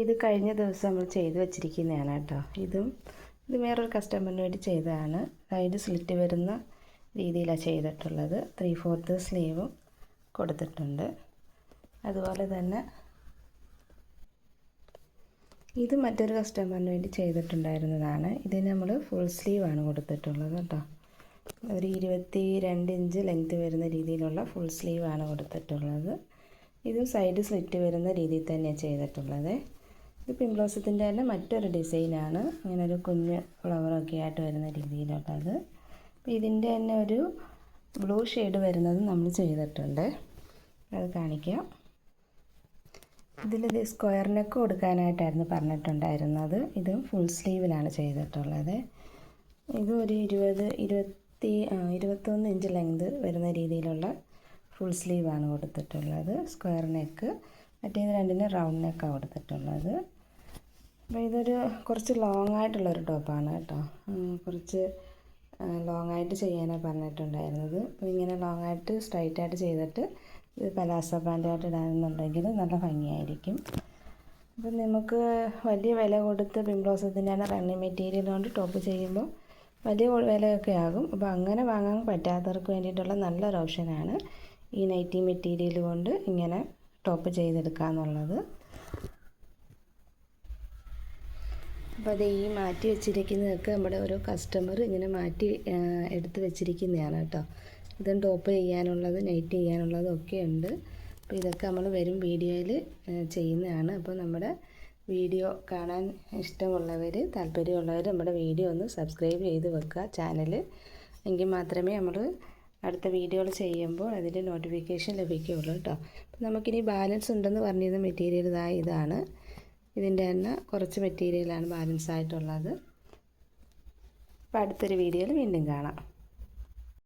ഇത് കഴിഞ്ഞ ദിവസം നമ്മൾ ചെയ്ത് വെച്ചിരിക്കുന്നതാണ് കേട്ടോ. ഇത് വേറൊരു കസ്റ്റമറിന് വേണ്ടി ചെയ്തതാണ്. സൈഡ് സ്ലിറ്റ് വരുന്ന രീതിയിലാണ് ചെയ്തിട്ടുള്ളത്. 3/4 സ്ലീവും കൊടുത്തിട്ടുണ്ട്. അതുപോലെ തന്നെ ഇത് മറ്റൊരു കസ്റ്റമറിന് വേണ്ടി ചെയ്തിട്ടുണ്ടായിരുന്നതാണ്. ഇതിന് നമ്മൾ ഫുൾ സ്ലീവാണ് കൊടുത്തിട്ടുള്ളത് കേട്ടോ. ഒരു 22 ഇഞ്ച് ലെങ്ത് വരുന്ന രീതിയിലുള്ള ഫുൾ സ്ലീവാണ് കൊടുത്തിട്ടുള്ളത്. ഇതും സൈഡ് സ്ലിറ്റ് വരുന്ന രീതിയിൽ തന്നെയാണ് ചെയ്തിട്ടുള്ളത്. ഇത് പിംപ്ലോസത്തിൻ്റെ തന്നെ മറ്റൊരു ഡിസൈനാണ്. ഇങ്ങനെ ഒരു കുഞ്ഞ് ഫ്ലവറൊക്കെ ആയിട്ട് വരുന്ന രീതിയിലുള്ളത്. അപ്പോൾ ഇതിൻ്റെ തന്നെ ഒരു ബ്ലൂ ഷെയ്ഡ് വരുന്നത് നമ്മൾ ചെയ്തിട്ടുണ്ട്. അത് കാണിക്കാം. ഇതിലിത് സ്ക്വയർ നെക്ക് കൊടുക്കാനായിട്ടായിരുന്നു പറഞ്ഞിട്ടുണ്ടായിരുന്നത്. ഇതും ഫുൾ സ്ലീവിലാണ് ചെയ്തിട്ടുള്ളത്. ഇത് ഒരു 21 ഇഞ്ച് ലെങ്ത് വരുന്ന രീതിയിലുള്ള ഫുൾ സ്ലീവാണ് കൊടുത്തിട്ടുള്ളത്. സ്ക്വയർ നെക്ക്, മറ്റേത് രണ്ടിന് റൗണ്ട് നെക്കാണ് കൊടുത്തിട്ടുള്ളത്. അപ്പോൾ ഇതൊരു കുറച്ച് ലോങ് ആയിട്ടുള്ളൊരു ടോപ്പാണ് കേട്ടോ. കുറച്ച് ലോങ് ആയിട്ട് ചെയ്യാനാണ് പറഞ്ഞിട്ടുണ്ടായിരുന്നത്. അപ്പോൾ ഇങ്ങനെ ലോങ് ആയിട്ട് സ്ട്രൈറ്റ് ആയിട്ട് ചെയ്തിട്ട് ഇത് പലാസോ പാൻറ്റായിട്ട് ഇടാനെന്നുണ്ടെങ്കിൽ നല്ല ഭംഗിയായിരിക്കും. അപ്പം നമുക്ക് വലിയ വില കൊടുത്ത് പിംപ്ലോസത്തിൻ്റെ തന്നെ റണ്ണിങ് മെറ്റീരിയൽ കൊണ്ട് ടോപ്പ് ചെയ്യുമ്പോൾ വലിയ വിലയൊക്കെ ആകും. അപ്പോൾ അങ്ങനെ വാങ്ങാൻ പറ്റാത്തവർക്ക് വേണ്ടിയിട്ടുള്ള നല്ലൊരു ഓപ്ഷനാണ് ഈ നൈറ്റി മെറ്റീരിയൽ കൊണ്ട് ഇങ്ങനെ ടോപ്പ് ചെയ്തെടുക്കുക എന്നുള്ളത്. അപ്പോൾ അത് ഈ മാറ്റി വെച്ചിരിക്കുന്നതൊക്കെ നമ്മുടെ ഓരോ കസ്റ്റമർ ഇങ്ങനെ മാറ്റി എടുത്ത് വെച്ചിരിക്കുന്നതാണ് കേട്ടോ. ഇതും ടോപ്പ് ചെയ്യാനുള്ളത്, നൈറ്റ് ചെയ്യാനുള്ളതും ഒക്കെ ഉണ്ട്. അപ്പോൾ ഇതൊക്കെ നമ്മൾ വരും വീഡിയോയിൽ ചെയ്യുന്നതാണ്. അപ്പോൾ നമ്മുടെ വീഡിയോ കാണാൻ ഇഷ്ടമുള്ളവർ, താല്പര്യമുള്ളവർ നമ്മുടെ വീഡിയോ ഒന്ന് സബ്സ്ക്രൈബ് ചെയ്ത് വെക്കുക ചാനൽ. എങ്കിൽ മാത്രമേ നമ്മൾ അടുത്ത വീഡിയോകൾ ചെയ്യുമ്പോൾ അതിൻ്റെ നോട്ടിഫിക്കേഷൻ ലഭിക്കുകയുള്ളൂ കേട്ടോ. അപ്പോൾ നമുക്കിനി ബാലൻസ് ഉണ്ടെന്ന് പറഞ്ഞിരുന്ന മെറ്റീരിയൽ ഇതാണ്. ഇതിൻ്റെ തന്നെ കുറച്ച് മെറ്റീരിയലാണ് ബാലൻസ് ആയിട്ടുള്ളത്. അപ്പോൾ അടുത്തൊരു വീഡിയോയിൽ വീണ്ടും കാണാം.